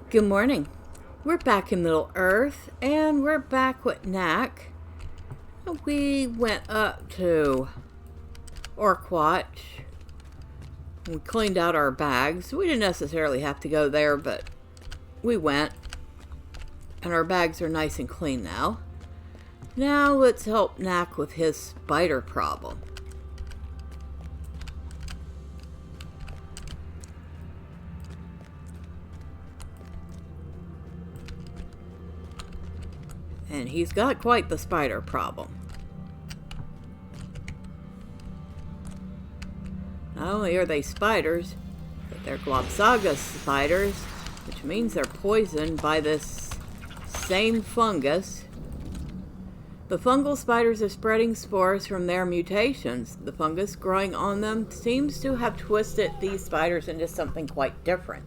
Good morning. We're back in Middle Earth, and we're back with Knakk. We went up to Watch. We cleaned out our bags. We didn't necessarily have to go there, but we went. And our bags are nice and clean now. Now let's help Knakk with his spider problem. And he's got quite the spider problem. Not only are they spiders, but they're Globsaga spiders, which means they're poisoned by this same fungus. The fungal spiders are spreading spores from their mutations. The fungus growing on them seems to have twisted these spiders into something quite different.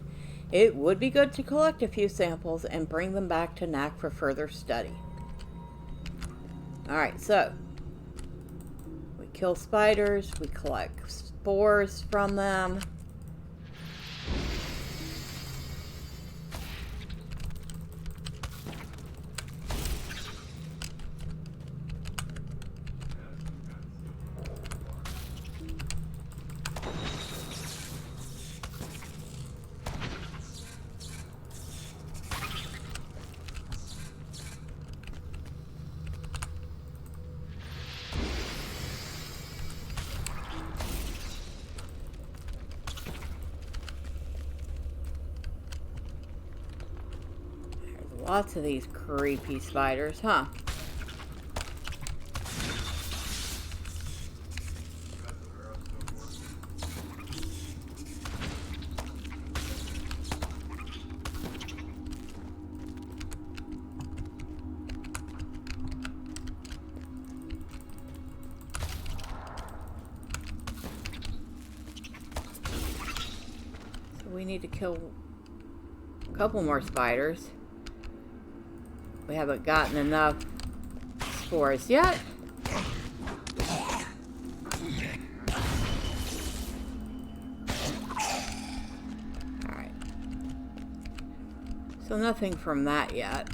It would be good to collect a few samples and bring them back to Knakk for further study. Alright, so we kill spiders, we collect spores from them. Lots of these creepy spiders, huh? So we need to kill a couple more spiders. We haven't gotten enough spores yet. Alright. So nothing from that yet.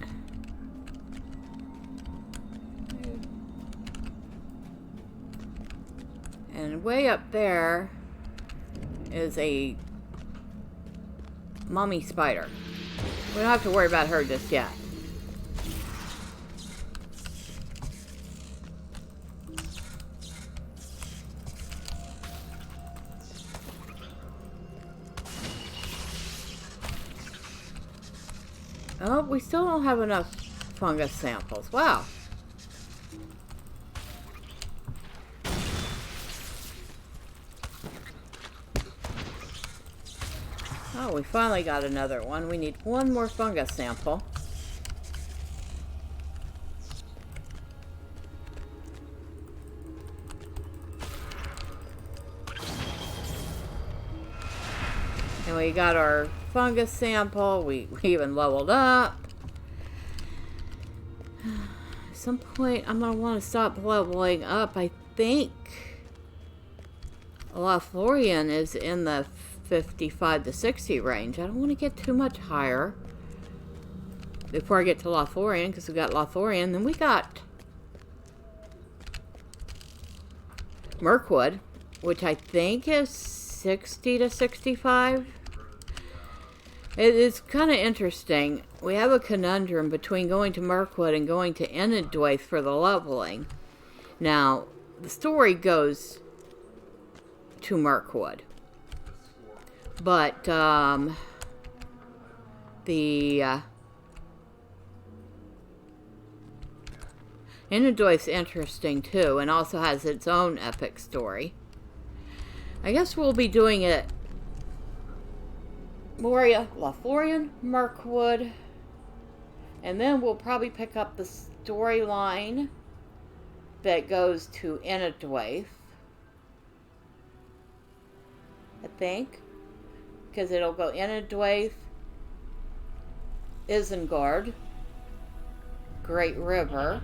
And way up there is a mummy spider. We don't have to worry about her just yet. Oh, we still don't have enough fungus samples. Wow. Oh, we finally got another one. We need one more fungus sample. And we got our fungus sample. We even leveled up. At some point, I'm going to want to stop leveling up. I think Lothlorien is in the 55 to 60 range. I don't want to get too much higher before I get to Lothlorien, because we got Lothlorien. Then we got Mirkwood, which I think is 60 to 65. It is kind of interesting. We have a conundrum between going to Mirkwood and going to Enidwaith for the leveling. Now, the story goes to Mirkwood. But, Enidwaith's interesting too, and also has its own epic story. I guess we'll be doing it Moria, Lothlorien, Mirkwood, and then we'll probably pick up the storyline that goes to Enidwaith, I think, because it'll go Enidwaith, Isengard, Great River,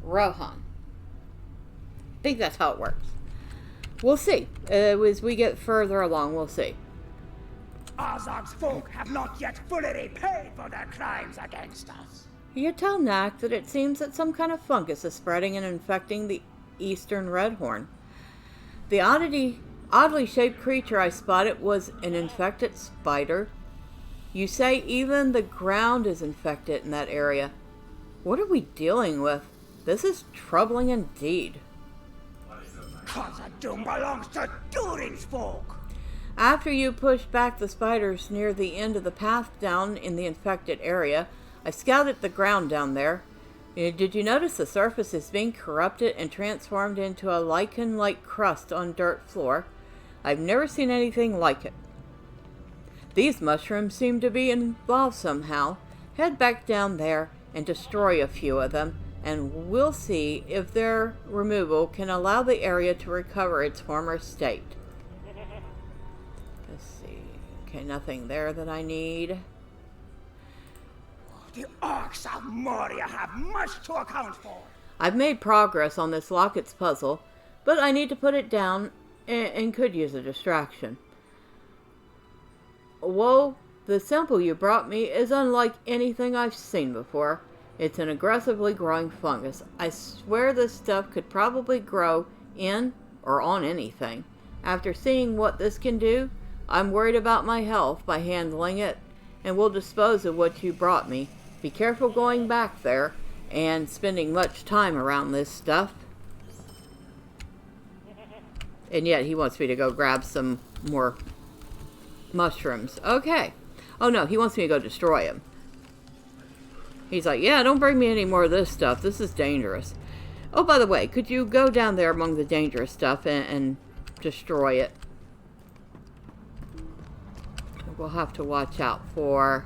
Rohan. I think that's how it works. We'll see. As we get further along, we'll see. Arzog's folk have not yet fully repaid for their crimes against us. You tell Knakk that it seems that some kind of fungus is spreading and infecting the eastern Redhorn. The oddly shaped creature I spotted was an infected spider. You say even the ground is infected in that area. What are we dealing with? This is troubling indeed. Khazad-dûm belongs to Durin's folk. After you pushed back the spiders near the end of the path down in the infected area, I scouted the ground down there. Did you notice the surface is being corrupted and transformed into a lichen-like crust on dirt floor? I've never seen anything like it. These mushrooms seem to be involved somehow. Head back down there and destroy a few of them, and we'll see if their removal can allow the area to recover its former state. Let's see. Okay, nothing there that I need. The orcs of Moria have much to account for. I've made progress on this locket's puzzle, but I need to put it down and could use a distraction. Whoa, the sample you brought me is unlike anything I've seen before. It's an aggressively growing fungus. I swear this stuff could probably grow in or on anything. After seeing what this can do, I'm worried about my health by handling it, and will dispose of what you brought me. Be careful going back there and spending much time around this stuff. And yet he wants me to go grab some more mushrooms. Okay. Oh no, he wants me to go destroy him. He's like, yeah, don't bring me any more of this stuff. This is dangerous. Oh, by the way, could you go down there among the dangerous stuff and destroy it? We'll have to watch out for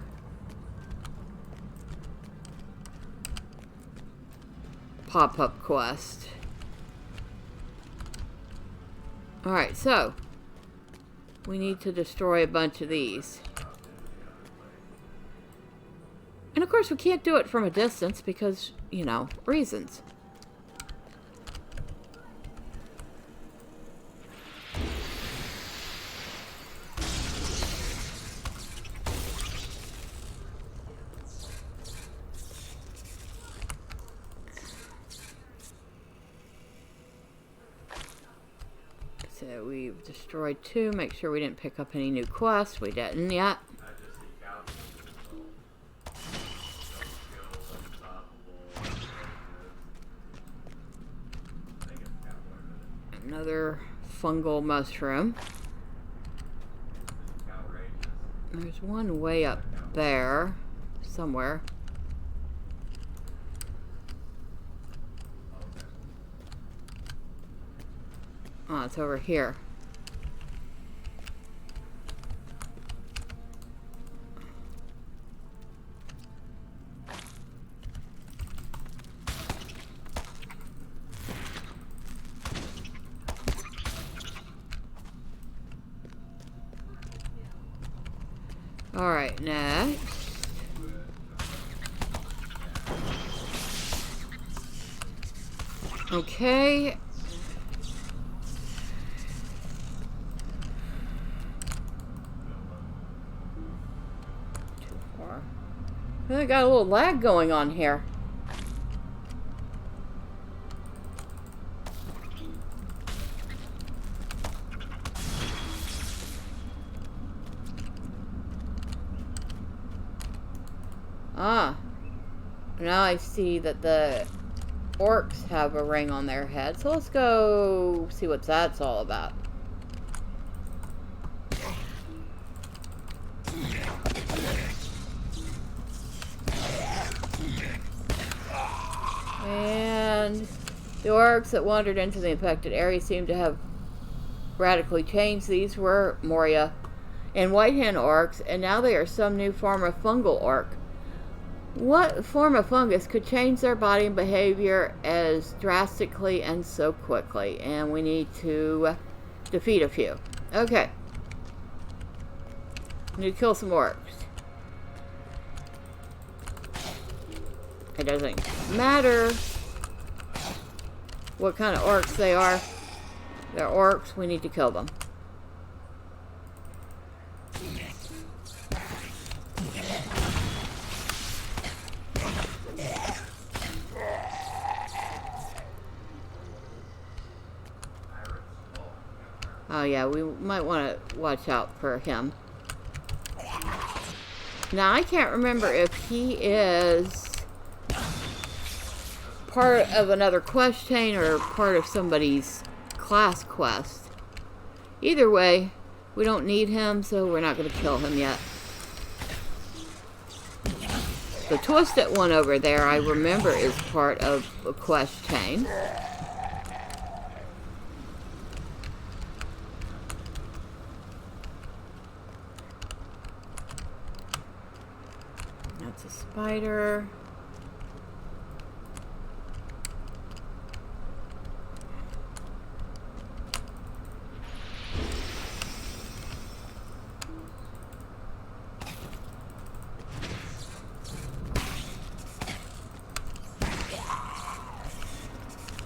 pop-up quest. Alright, so we need to destroy a bunch of these. And of course we can't do it from a distance because, you know, reasons. So we've destroyed 2. Make sure we didn't pick up any new quests. We didn't yet. Another fungal mushroom. There's one way up there somewhere. Oh, it's over here. All right, next. Okay. I got a little lag going on here. Ah. Now I see that the orcs have a ring on their head. So let's go see what that's all about. And the orcs that wandered into the infected area seem to have radically changed. These were Moria and White Hand orcs, and now they are some new form of fungal orc. What form of fungus could change their body and behavior as drastically and so quickly? And we need to defeat a few. Okay. We need to kill some orcs. It doesn't matter what kind of orcs they are. They're orcs. We need to kill them. Oh yeah, we might want to watch out for him. Now, I can't remember if he is part of another quest chain or part of somebody's class quest. Either way, we don't need him, so we're not going to kill him yet. The twisted one over there, I remember, is part of a quest chain. That's a spider.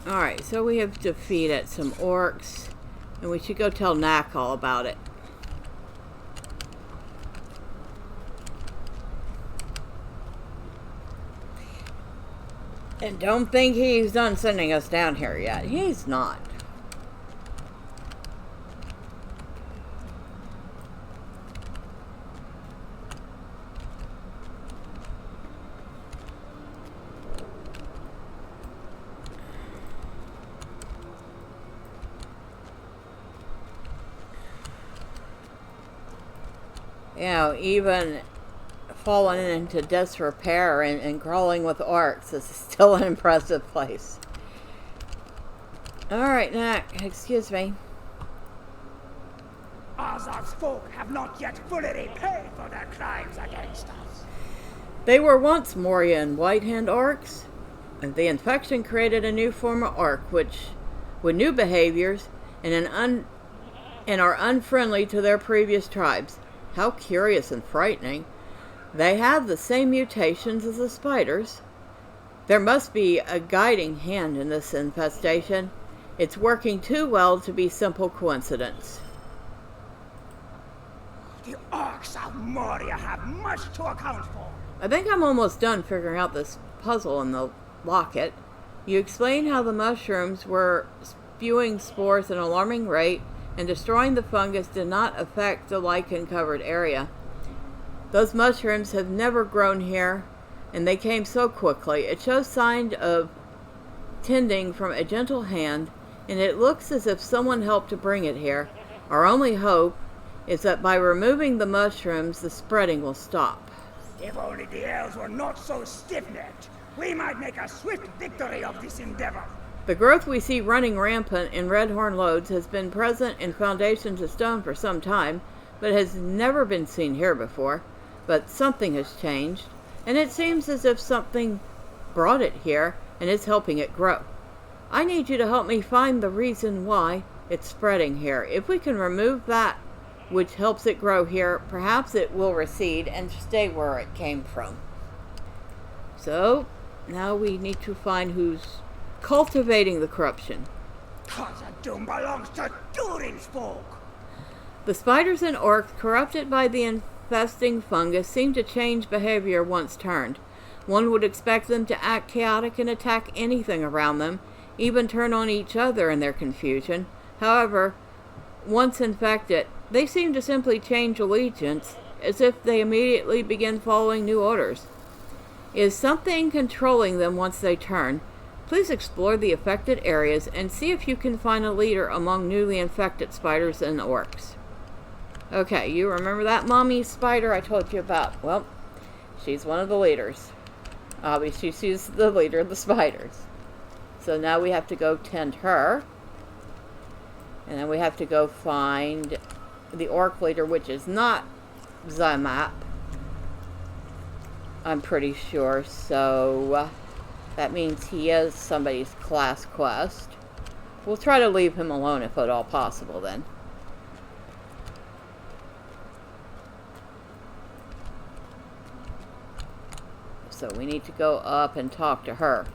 Alright, so we have defeated some orcs, and we should go tell Knakk all about it. And don't think he's done sending us down here yet. He's not. You know, even falling into disrepair and crawling with orcs is still an impressive place. Alright, Knakk, excuse me. Azov's folk have not yet fully repaid for their crimes against us. They were once Moria and White Hand orcs, and the infection created a new form of orc, which, with new behaviors, and are unfriendly to their previous tribes. How curious and frightening. They have the same mutations as the spiders. There must be a guiding hand in this infestation. It's working too well to be simple coincidence. The orcs of Moria have much to account for. I think I'm almost done figuring out this puzzle in the locket. You explained how the mushrooms were spewing spores at an alarming rate, and destroying the fungus did not affect the lichen-covered area. Those mushrooms have never grown here, and they came so quickly. It shows signs of tending from a gentle hand, and it looks as if someone helped to bring it here. Our only hope is that by removing the mushrooms, the spreading will stop. If only the elves were not so stiff-necked, we might make a swift victory of this endeavor. The growth we see running rampant in Redhorn Lodes has been present in Foundations of Stone for some time, but has never been seen here before. But something has changed, and it seems as if something brought it here and is helping it grow. I need you to help me find the reason why it's spreading here. If we can remove that which helps it grow here, perhaps it will recede and stay where it came from. So, now we need to find who's cultivating the corruption. Khazad Doom belongs to Durin's folk. The spiders and orcs corrupted by the infesting fungus seem to change behavior once turned. One would expect them to act chaotic and attack anything around them, even turn on each other in their confusion. However, once infected, they seem to simply change allegiance, as if they immediately begin following new orders. Is something controlling them once they turn? Please explore the affected areas and see if you can find a leader among newly infected spiders and orcs. Okay, you remember that mommy spider I told you about? Well, she's one of the leaders. Obviously, she's the leader of the spiders. So now we have to go tend her. And then we have to go find the orc leader, which is not Zymap. I'm pretty sure, so that means he is somebody's class quest. We'll try to leave him alone if at all possible then. So we need to go up and talk to her.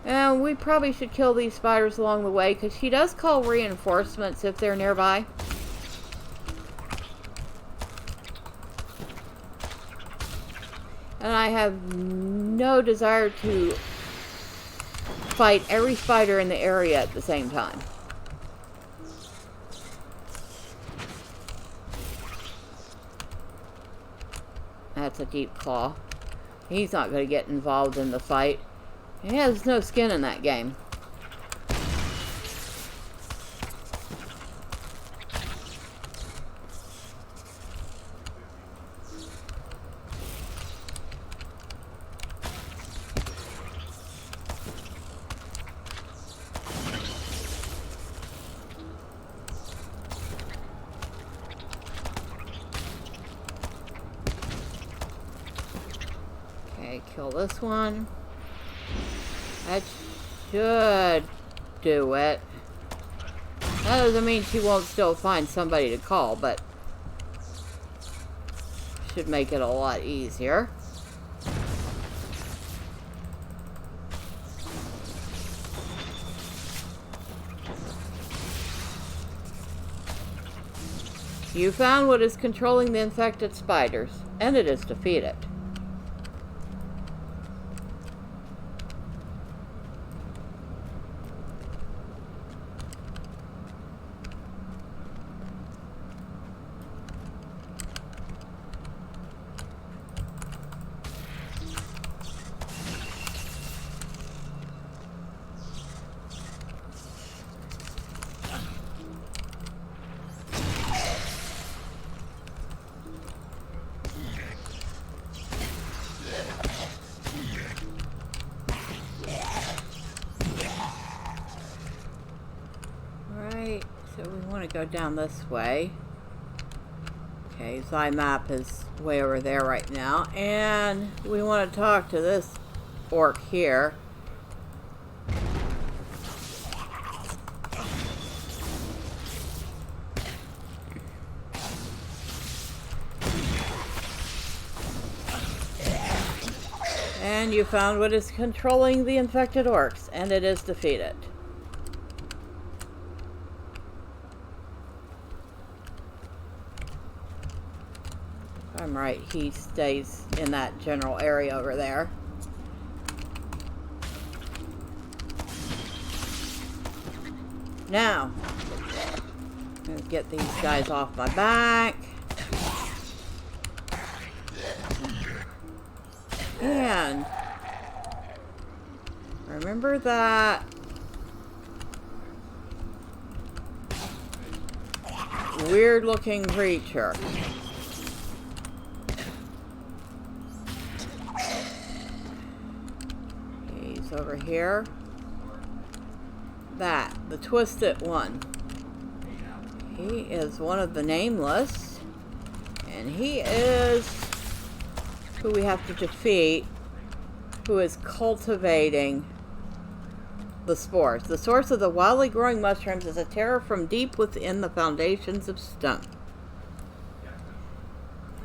And we probably should kill these spiders along the way, because she does call reinforcements if they're nearby. And I have no desire to fight every spider in the area at the same time. That's a deep claw. He's not going to get involved in the fight. He has no skin in that game. Okay, kill this one. That should do it. That doesn't mean she won't still find somebody to call, but should make it a lot easier. You found what is controlling the infected spiders, and it is defeated. So we want to go down this way. Okay, Zy map is way over there right now. And we want to talk to this orc here. And you found what is controlling the infected orcs, and it is defeated. I'm right, he stays in that general area over there. Now, let's get these guys off my back. And remember that weird looking creature. He's over here. The twisted one. He is one of the nameless, and he is who we have to defeat, who is cultivating the spores. The source of the wildly growing mushrooms is a terror from deep within the foundations of stone.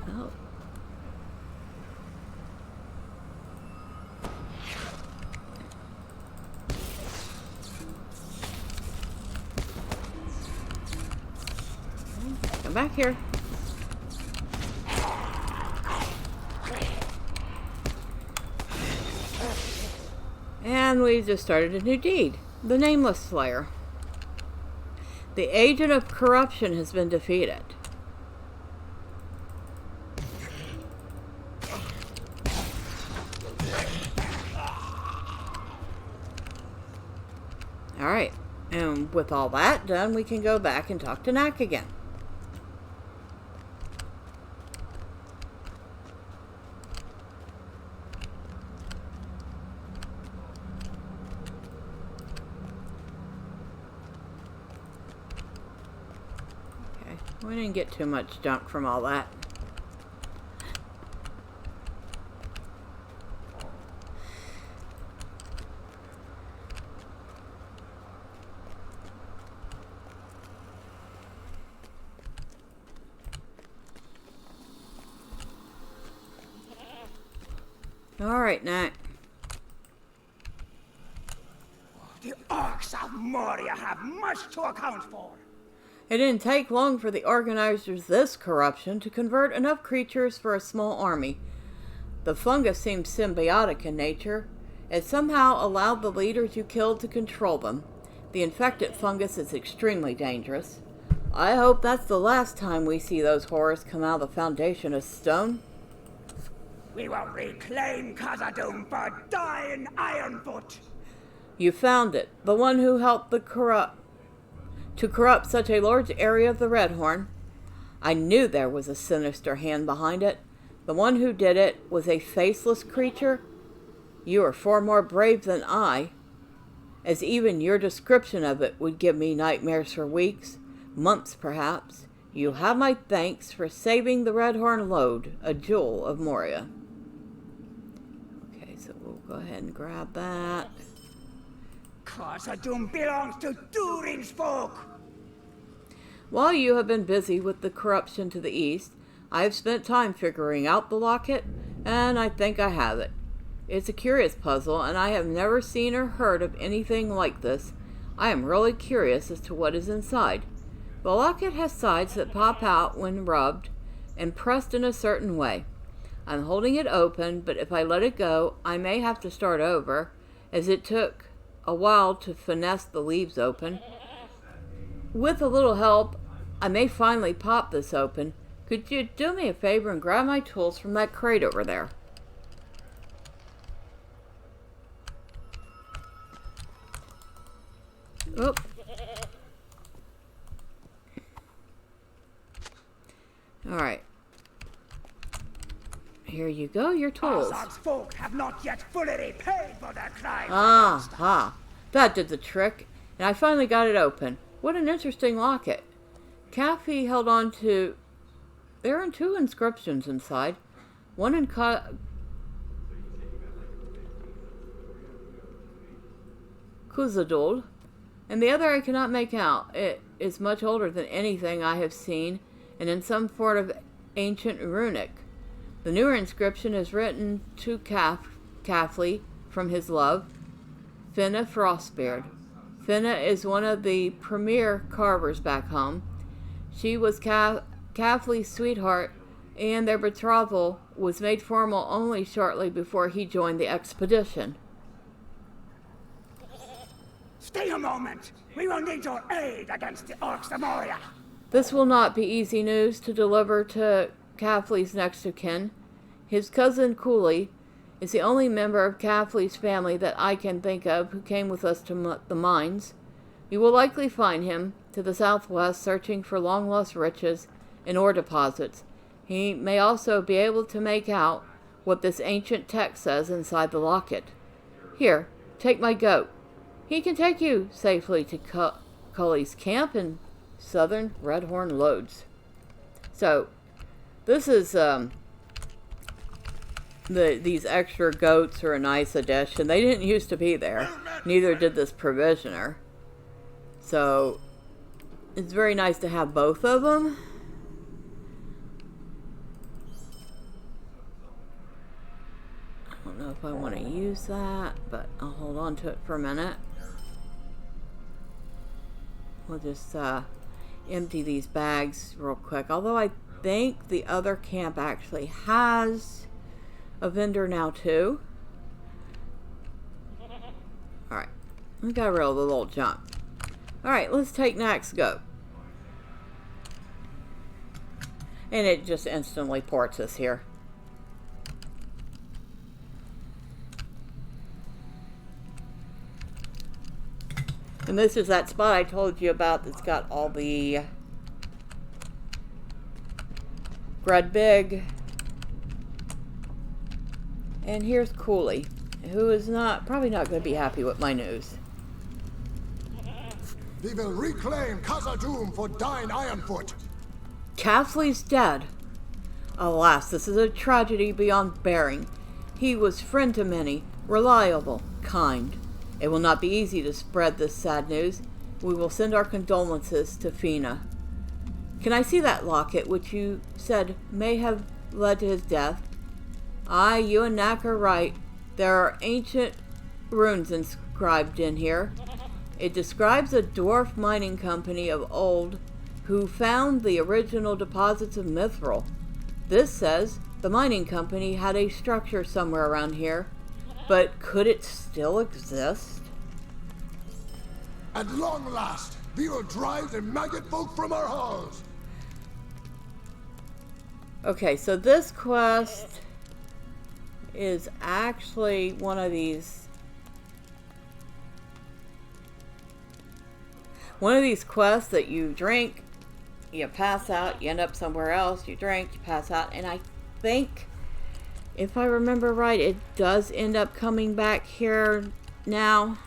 Oh. Come back here. And we just started a new deed. The Nameless Slayer. The agent of corruption has been defeated. Alright. And with all that done, we can go back and talk to Knakk again. We didn't get too much junk from all that. All right, Knakk. The orcs of Moria have much to account for. It didn't take long for the organizers of this corruption to convert enough creatures for a small army. The fungus seemed symbiotic in nature. It somehow allowed the leaders you killed to control them. The infected fungus is extremely dangerous. I hope that's the last time we see those horrors come out of the foundation of stone. We will reclaim Khazad-dûm for dying Ironfoot. You found it. The one who helped to corrupt such a large area of the Redhorn. I knew there was a sinister hand behind it. The one who did it was a faceless creature. You are far more brave than I, as even your description of it would give me nightmares for weeks, months perhaps. You have my thanks for saving the Redhorn Lode, a jewel of Moria. Okay, so we'll go ahead and grab that. Khazad-dûm belongs to Durin's folk. While you have been busy with the corruption to the east, I have spent time figuring out the locket, and I think I have it. It's a curious puzzle, and I have never seen or heard of anything like this. I am really curious as to what is inside. The locket has sides that pop out when rubbed and pressed in a certain way. I'm holding it open, but if I let it go, I may have to start over, as it took a while to finesse the leaves open. With a little help, I may finally pop this open. Could you do me a favor and grab my tools from that crate over there? Oh. Alright. Here you go, your tools. Azog's folk have not yet fully repaid for their crimes. Ah. That did the trick, and I finally got it open. What an interesting locket. Kafli held on to... There are 2 inscriptions inside. One in Khazad-dûm, and the other I cannot make out. It is much older than anything I have seen, and in some sort of ancient runic. The newer inscription is written to Kafli from his love, Finna Frostbeard. Finna is one of the premier carvers back home. She was Kafli's sweetheart, and their betrothal was made formal only shortly before he joined the expedition. Stay a moment. We will need your aid against the orcs of Moria. This will not be easy news to deliver to Kafli's next of kin. His cousin Cooley is the only member of Kafli's family that I can think of who came with us to the mines. You will likely find him to the southwest searching for long-lost riches and ore deposits. He may also be able to make out what this ancient text says inside the locket. Here, take my goat. He can take you safely to Cully's camp in southern Redhorn Lodes. So, this is, these extra goats are a nice addition. They didn't used to be there. Neither did this provisioner. So, it's very nice to have both of them. I don't know if I want to use that, but I'll hold on to it for a minute. We'll just empty these bags real quick. Although I think the other camp actually has a vendor now too. Alright. We got rid of the little junk. Alright, let's take Knakk's goat. And it just instantly ports us here. And this is that spot I told you about that's got all the Grud Big. And here's Cooley, who is probably not going to be happy with my news. We will reclaim Khazad-dûm for dying Ironfoot. Kafli's dead. Alas, this is a tragedy beyond bearing. He was friend to many, reliable, kind. It will not be easy to spread this sad news. We will send our condolences to Finna. Can I see that locket, which you said may have led to his death? Aye, you and Knakk are right. There are ancient runes inscribed in here. It describes a dwarf mining company of old who found the original deposits of mithril. This says the mining company had a structure somewhere around here. But could it still exist? At long last, we will drive the maggot folk from our halls. Okay, so this quest is actually one of these quests that you drink, you pass out, you end up somewhere else, you drink, you pass out, and I think, if I remember right, it does end up coming back here now.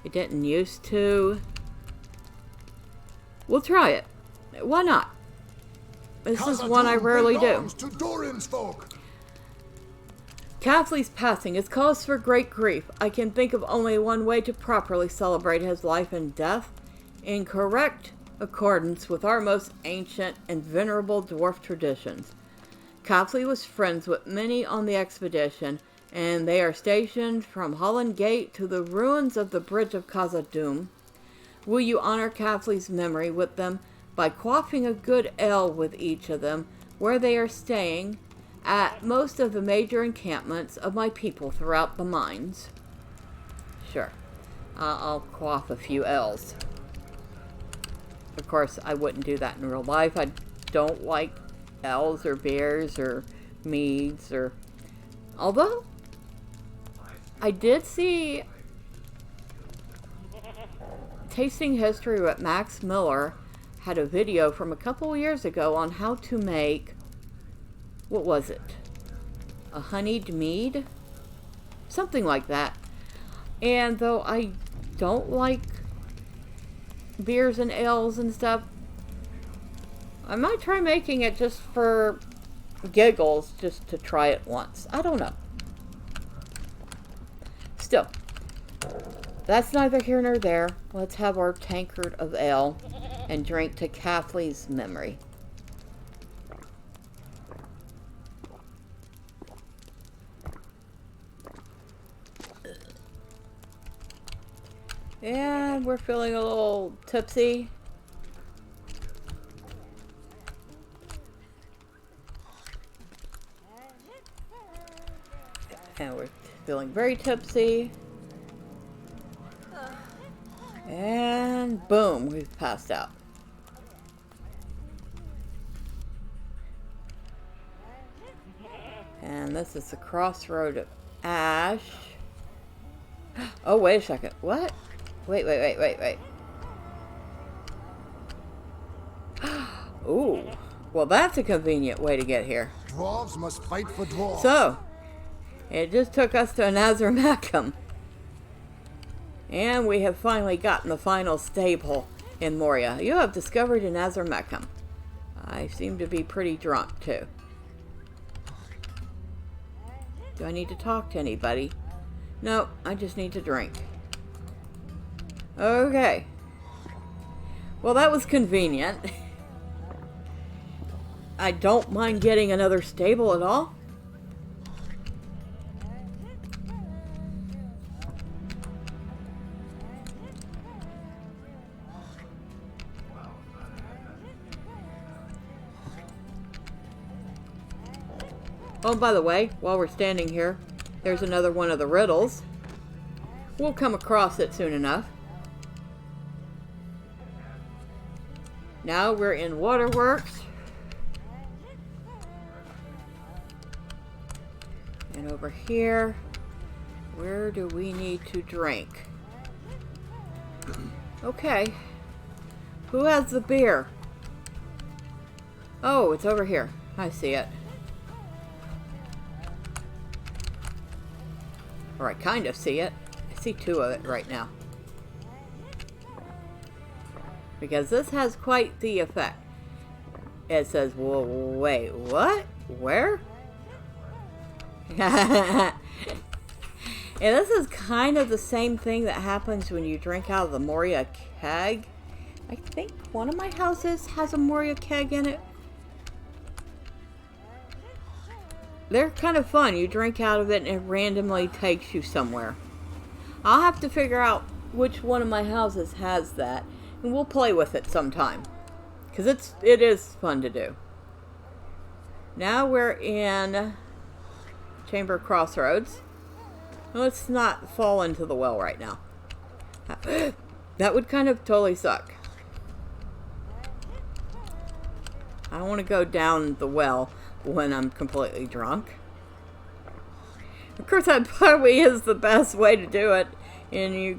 It didn't used to. We'll try it. Why not? This is one I rarely do. To Doran's folk. Kafli's passing is cause for great grief. I can think of only one way to properly celebrate his life and death, in correct accordance with our most ancient and venerable dwarf traditions. Kafli was friends with many on the expedition, and they are stationed from Holland Gate to the ruins of the Bridge of Khazad-dûm. Will you honor Kafli's memory with them by quaffing a good ale with each of them, where they are staying at most of the major encampments of my people throughout the mines? Sure. I'll quaff a few ales. Of course, I wouldn't do that in real life. I don't like ales or beers or meads or... Although, I did see Tasting History with Max Miller had a video from a couple years ago on how to make, what was it? A honeyed mead? Something like that. And though I don't like beers and ales and stuff, I might try making it just for giggles, just to try it once. I don't know. Still, that's neither here nor there. Let's have our tankard of ale and drink to Kafli's memory. And we're feeling a little tipsy. And we're feeling very tipsy. And boom, we've passed out. And this is the crossroad of Ash. Oh, wait a second. What? Wait. Ooh. Well, that's a convenient way to get here. Dwarves must fight for dwarves. So, it just took us to Azarmacum. And we have finally gotten the final stable in Moria. You have discovered Azarmacum. I seem to be pretty drunk, too. Do I need to talk to anybody? No, I just need to drink. Okay. Well, that was convenient. I don't mind getting another stable at all. Oh, by the way, while we're standing here, there's another one of the riddles. We'll come across it soon enough. Now we're in Waterworks. And over here, where do we need to drink? Okay. Who has the beer? Oh, it's over here. I see it. Or I kind of see it. I see two of it right now. Because this has quite the effect. It says, well, wait, what? Where? And this is kind of the same thing that happens when you drink out of the Moria keg. I think one of my houses has a Moria keg in it. They're kind of fun. You drink out of it and it randomly takes you somewhere. I'll have to figure out which one of my houses has that. And we'll play with it sometime. Because it is fun to do. Now we're in Chamber Crossroads. Let's not fall into the well right now. That would kind of totally suck. I don't want to go down the well when I'm completely drunk. Of course, that probably is the best way to do it, and you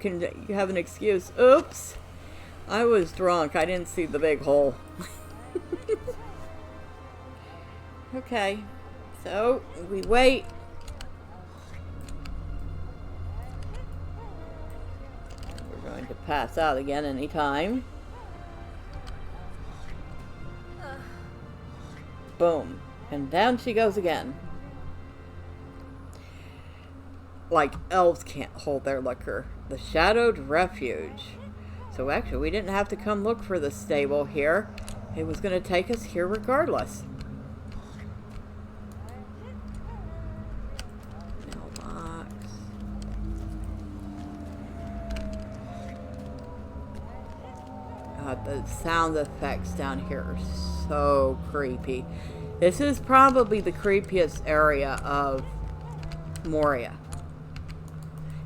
have an excuse. Oops, I was drunk. I didn't see the big hole. Okay, so we wait. We're going to pass out again anytime. Boom, and down she goes again. Like elves can't hold their liquor. The Shadowed Refuge. So actually, we didn't have to come look for the stable here. It was going to take us here regardless. Mailbox. The sound effects down here are so creepy. This is probably the creepiest area of Moria.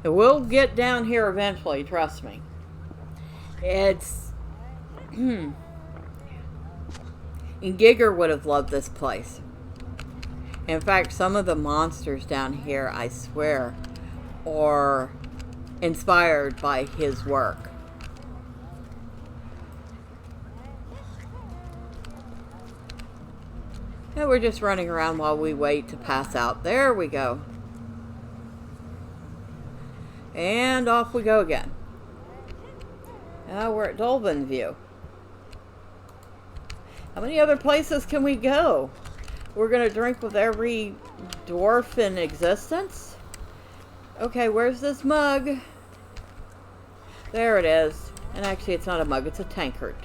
It will get down here eventually, trust me. It's... and Giger would have loved this place. In fact, some of the monsters down here, I swear, are inspired by his work. And we're just running around while we wait to pass out. There we go. And off we go again. Now we're at Dolben View. How many other places can we go? We're going to drink with every dwarf in existence? Okay, where's this mug? There it is. And actually, it's not a mug, it's a tankard.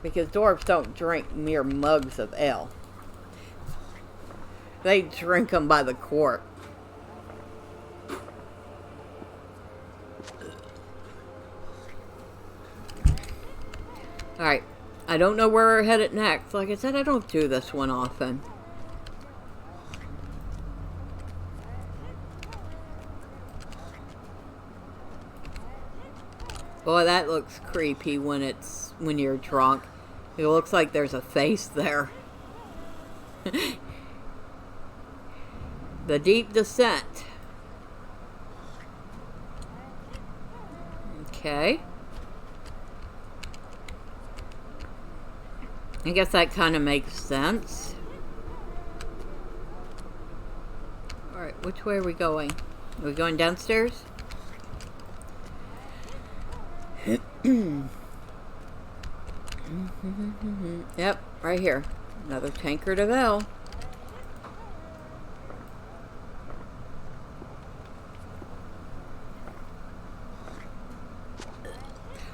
Because dwarves don't drink mere mugs of ale. They drink them by the quart. Alright, I don't know where we're headed next. Like I said, I don't do this one often. Boy, that looks creepy when you're drunk. It looks like there's a face there. The Deep Descent. Okay. I guess that kind of makes sense. Alright, which way are we going? Are we going downstairs? Yep, right here. Another tankard of ale.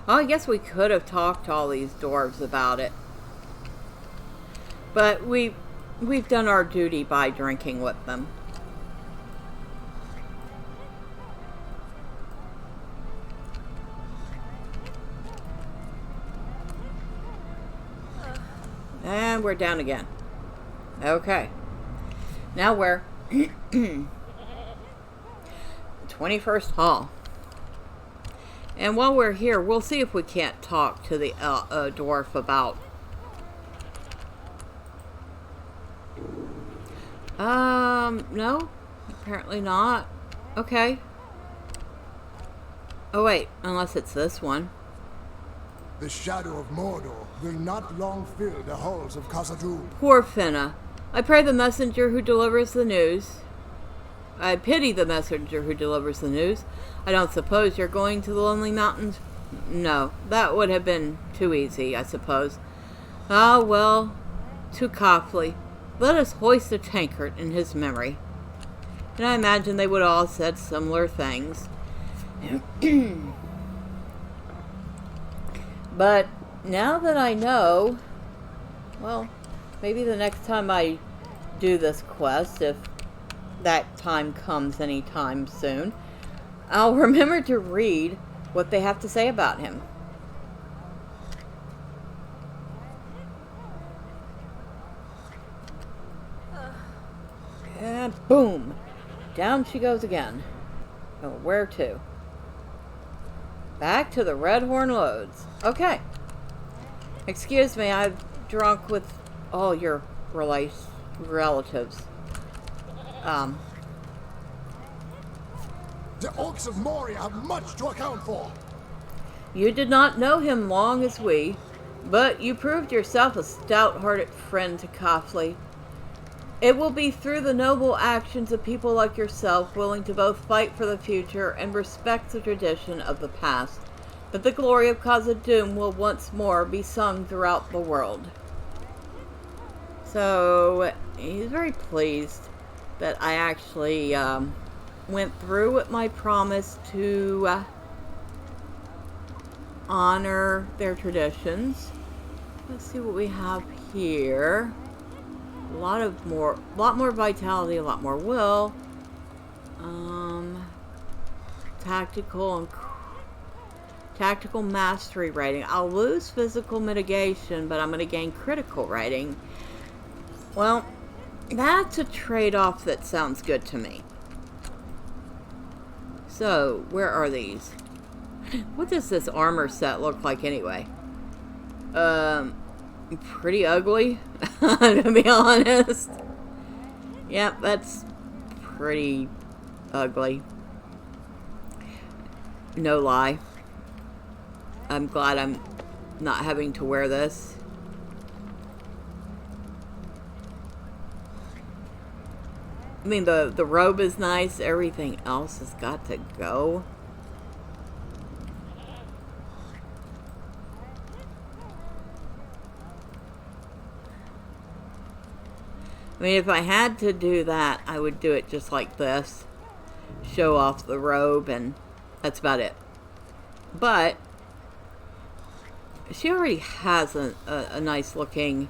Oh, I guess we could have talked to all these dwarves about it. But we've done our duty by drinking with them. And we're down again. Okay. Now we're 21st Hall. And while we're here, we'll see if we can't talk to the dwarf about... no. Apparently not. Okay. Oh, wait. Unless it's this one. The shadow of Mordor will not long fill the halls of Khazad-dûm. Poor Finna. I pray the messenger who delivers the news. I pity the messenger who delivers the news. I don't suppose you're going to the Lonely Mountains? No, that would have been too easy, I suppose. Ah, well, to Kafli. Let us hoist a tankard in his memory. And I imagine they would all have said similar things. But now that I know, well, maybe the next time I do this quest, if that time comes anytime soon, I'll remember to read what they have to say about him. And boom! Down she goes again. Oh, where to? Back to the Redhorn Lodes. Okay. Excuse me, I've drunk with all your relatives. The orcs of Moria have much to account for. You did not know him long as we, but you proved yourself a stout-hearted friend to Kafli. It will be through the noble actions of people like yourself, willing to both fight for the future and respect the tradition of the past, that the glory of Khazad-dûm will once more be sung throughout the world. So, he's very pleased that I actually went through with my promise to honor their traditions. Let's see what we have here. A lot more vitality, a lot more will. Tactical mastery rating. I'll lose physical mitigation, but I'm going to gain critical rating. Well, that's a trade-off that sounds good to me. So, where are these? What does this armor set look like anyway? Pretty ugly, to be honest. Yep, that's pretty ugly. No lie. I'm glad I'm not having to wear this. I mean, the robe is nice. Everything else has got to go. I mean, if I had to do that, I would do it just like this. Show off the robe, and that's about it. But she already has a nice looking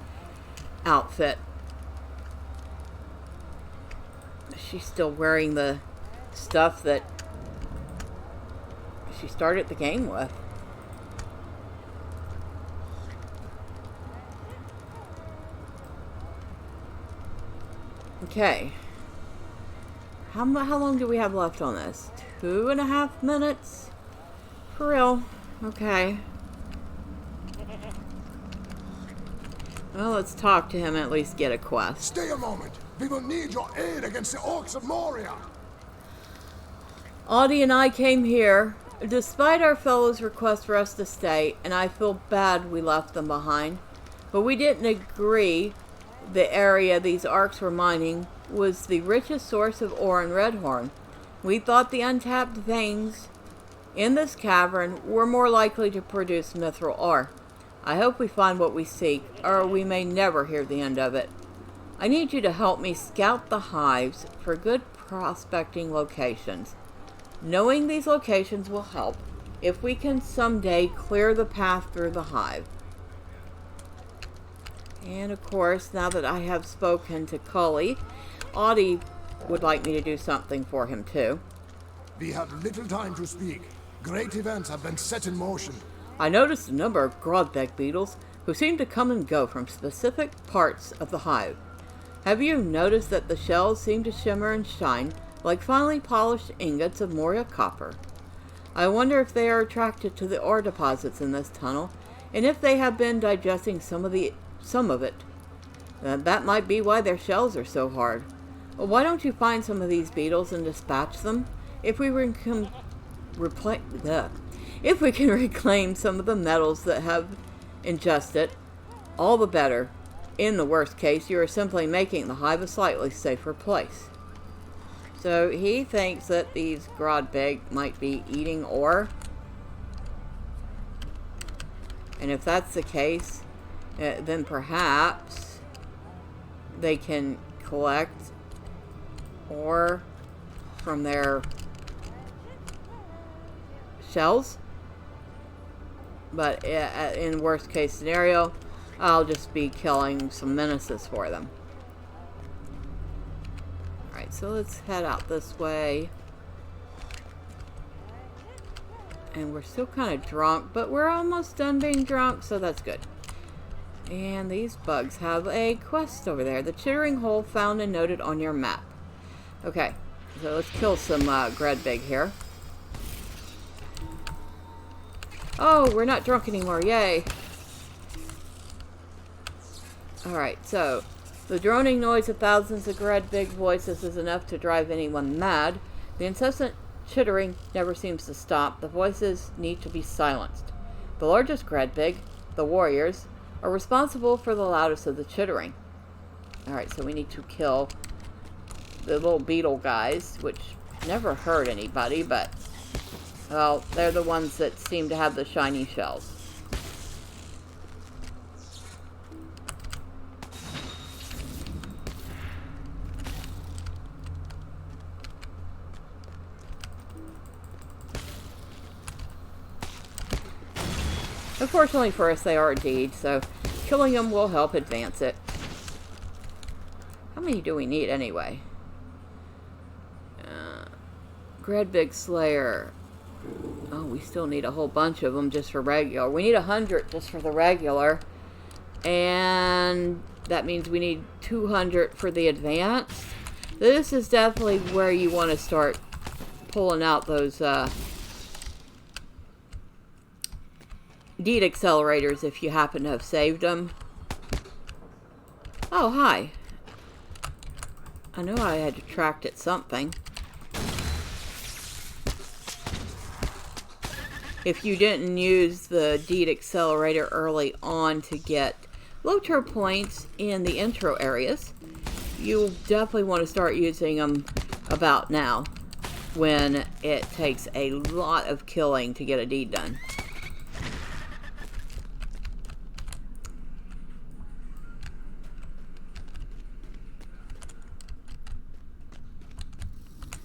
outfit. She's still wearing the stuff that she started the game with. Okay. How long do we have left on this? 2.5 minutes? For real? Okay. Well, let's talk to him and at least get a quest. Stay a moment. We will need your aid against the orcs of Moria. Audie and I came here, despite our fellow's request for us to stay, and I feel bad we left them behind. But we didn't agree the area these orcs were mining was the richest source of ore in Redhorn. We thought the untapped veins in this cavern were more likely to produce mithril ore. I hope we find what we seek, or we may never hear the end of it. I need you to help me scout the hives for good prospecting locations. Knowing these locations will help if we can someday clear the path through the hive. And of course, now that I have spoken to Cully, Audie would like me to do something for him too. We have little time to speak. Great events have been set in motion. I noticed a number of Grodbeck beetles who seem to come and go from specific parts of the hive. Have you noticed that the shells seem to shimmer and shine like finely polished ingots of Moria copper? I wonder if they are attracted to the ore deposits in this tunnel, and if they have been digesting some of it. That might be why their shells are so hard. Well, why don't you find some of these beetles and dispatch them? If we can reclaim some of the metals that have ingested, all the better. In the worst case, you are simply making the hive a slightly safer place. So he thinks that these Grodbeck might be eating ore. And if that's the case, then perhaps they can collect ore from their shells. But in worst case scenario, I'll just be killing some menaces for them. Alright, so let's head out this way. And we're still kind of drunk, but we're almost done being drunk, so that's good. And these bugs have a quest over there. The chittering hole found and noted on your map. Okay, so let's kill some Grodbeck here. Oh, we're not drunk anymore. Yay. Alright, so the droning noise of thousands of Grodbeck voices is enough to drive anyone mad. The incessant chittering never seems to stop. The voices need to be silenced. The largest Gredbig, the warriors, are responsible for the loudest of the chittering. Alright, so we need to kill the little beetle guys, which never hurt anybody, but, well, they're the ones that seem to have the shiny shells. Unfortunately for us, they are a deed, so killing them will help advance it. How many do we need anyway? Gredbig Slayer. Oh, we still need a whole bunch of them just for regular. We need 100 just for the regular. And that means we need 200 for the advanced. This is definitely where you want to start pulling out those deed accelerators if you happen to have saved them. Oh, hi. I know I had attracted something. If you didn't use the deed accelerator early on to get LOTRO points in the intro areas, you'll definitely want to start using them about now, when it takes a lot of killing to get a deed done.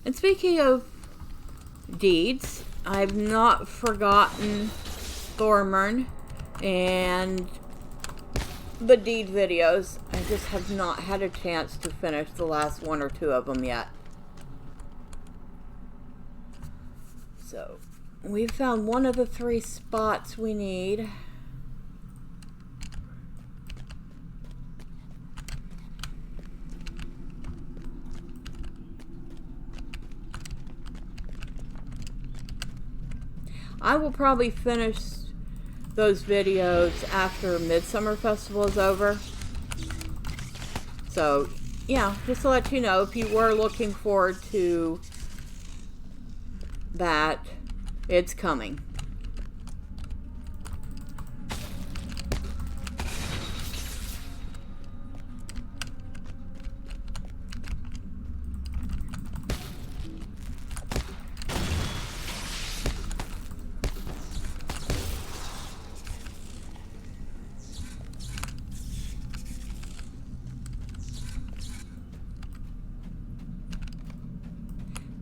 And speaking of deeds, I've not forgotten Thormern and the deed videos. I just have not had a chance to finish the last one or two of them yet. So, we've found one of the 3 spots we need. I will probably finish those videos after Midsummer Festival is over. So, yeah, just to let you know, if you were looking forward to that, it's coming.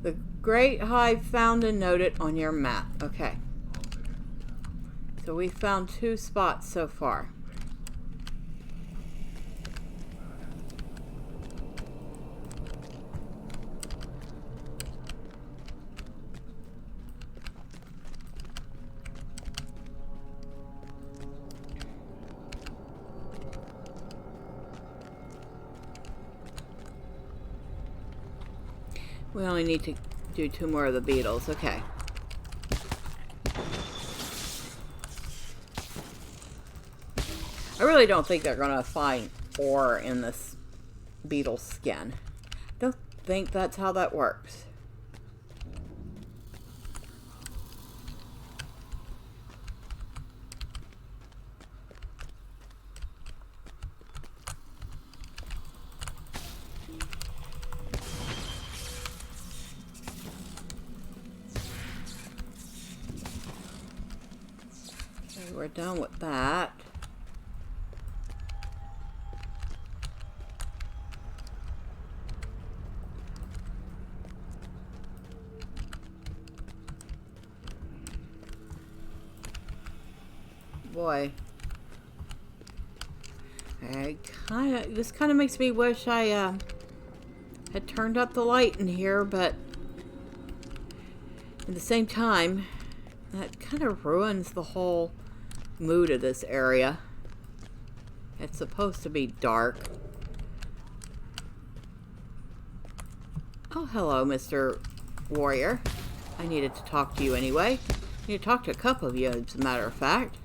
The Great Hive found and noted on your map. Okay. So we found 2 spots so far. We only need to do 2 more of the beetles. Okay. I really don't think they're going to find ore in this beetle skin. Don't think that's how that works. We're done with that. Boy, this kind of makes me wish I had turned up the light in here, but at the same time, that kind of ruins the whole mood of this area. It's supposed to be dark. Oh, hello, Mr. Warrior. I needed to talk to you anyway. I need to talk to a couple of you, as a matter of fact.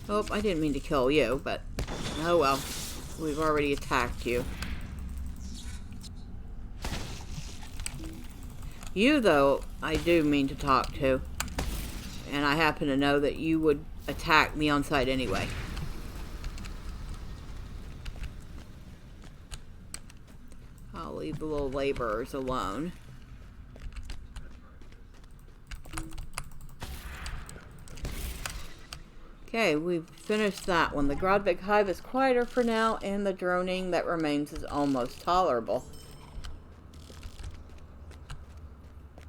Oh, I didn't mean to kill you, but oh well. We've already attacked you. You, though, I do mean to talk to. And I happen to know that you would attack me on sight anyway. I'll leave the little laborers alone. Okay, we've finished that one. The Grodvig hive is quieter for now, and the droning that remains is almost tolerable.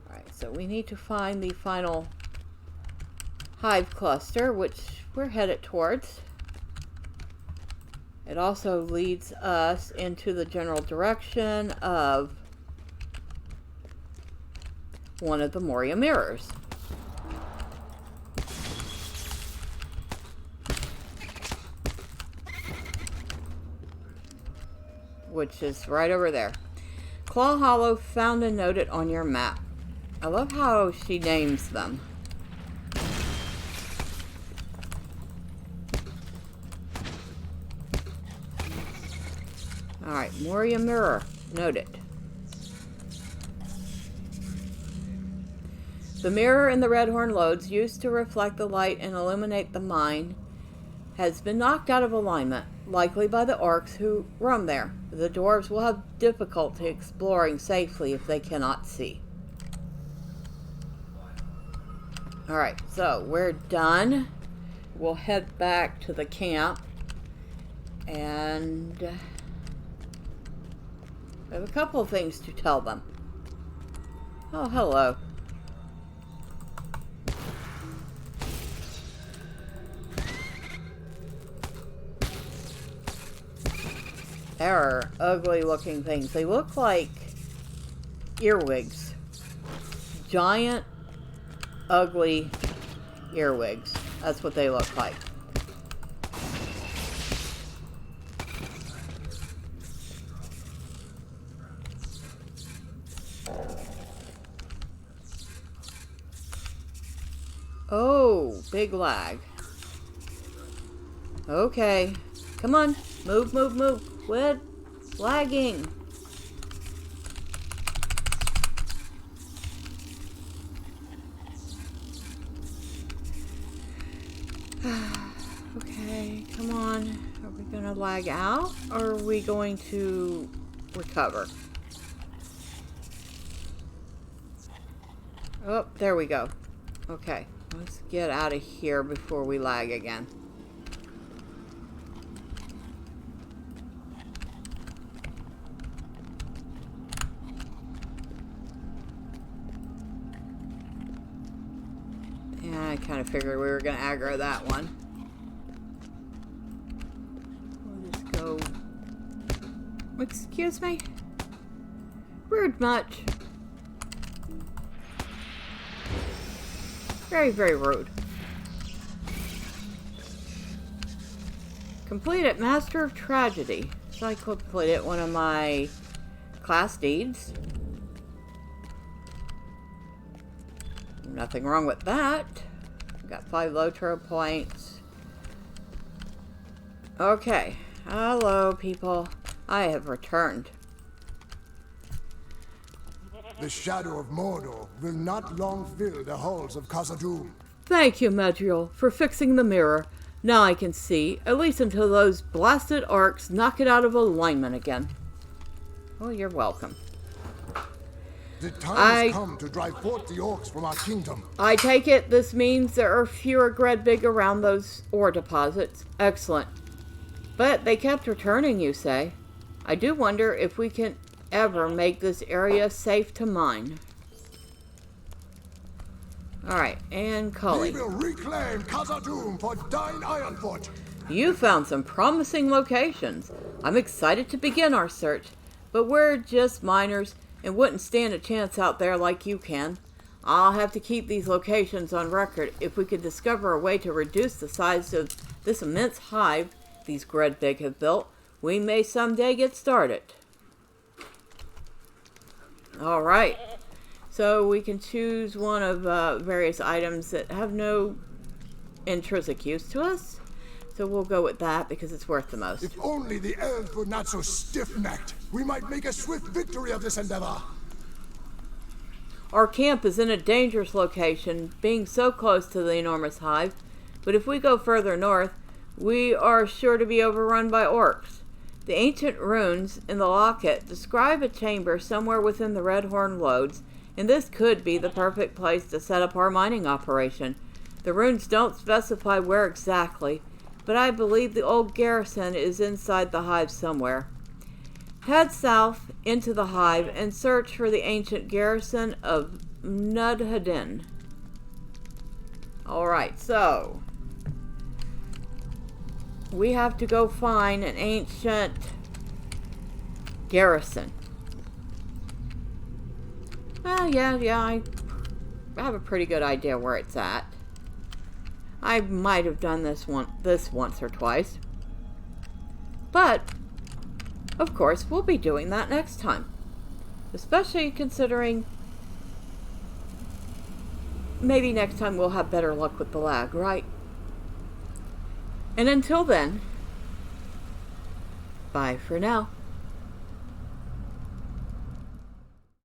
Alright, so we need to find the final hive cluster, which we're headed towards. It also leads us into the general direction of one of the Moria mirrors. Which is right over there. Claw Hollow found and noted on your map. I love how she names them. Alright, Moria Mirror. Noted. The mirror in the Redhorn Lodes, used to reflect the light and illuminate the mine, has been knocked out of alignment, likely by the orcs who roam there. The dwarves will have difficulty exploring safely if they cannot see. Alright, so we're done. We'll head back to the camp. And I have a couple of things to tell them. Oh, hello. They're ugly looking things. They look like earwigs. Giant, ugly earwigs. That's what they look like. Oh, big lag. Okay. Come on. Move, move, move. Quit lagging. Okay, come on. Are we going to lag out or are we going to recover? Oh, there we go. Okay, let's get out of here before we lag again. Yeah, I kind of figured we were going to aggro that one. We'll just go... Excuse me? Rude much. Very, very rude. Completed Master of Tragedy. So I completed one of my class deeds. Nothing wrong with that. Got 5 LOTRO points. Okay. Hello, people. I have returned. The shadow of Mordor will not long fill the halls of Khazad-dûm. Thank you, Medriel, for fixing the mirror. Now I can see, at least until those blasted orcs knock it out of alignment again. Oh, you're welcome. The time has come to drive forth the orcs from our kingdom. I take it this means there are fewer Gredbig around those ore deposits. Excellent. But they kept returning, you say. I do wonder if we can ever make this area safe to mine. Alright, and Cully. We will reclaim Khazad-dûm for Dine Ironfoot. You found some promising locations. I'm excited to begin our search, but we're just miners and wouldn't stand a chance out there like you can. I'll have to keep these locations on record. If we could discover a way to reduce the size of this immense hive these Gredbig have built, we may someday get started. Alright, so we can choose one of various items that have no intrinsic use to us. So we'll go with that because it's worth the most. If only the elves were not so stiff-necked, we might make a swift victory of this endeavor. Our camp is in a dangerous location, being so close to the enormous hive, but if we go further north, we are sure to be overrun by orcs. The ancient runes in the locket describe a chamber somewhere within the Redhorn Lodes, and this could be the perfect place to set up our mining operation. The runes don't specify where exactly, but I believe the old garrison is inside the hive somewhere. Head south into the hive and search for the ancient garrison of Nudhadin. Alright, so we have to go find an ancient garrison. Well, yeah, I have a pretty good idea where it's at. I might have done this once or twice. But of course, we'll be doing that next time. Especially considering maybe next time we'll have better luck with the lag, right? And until then, bye for now.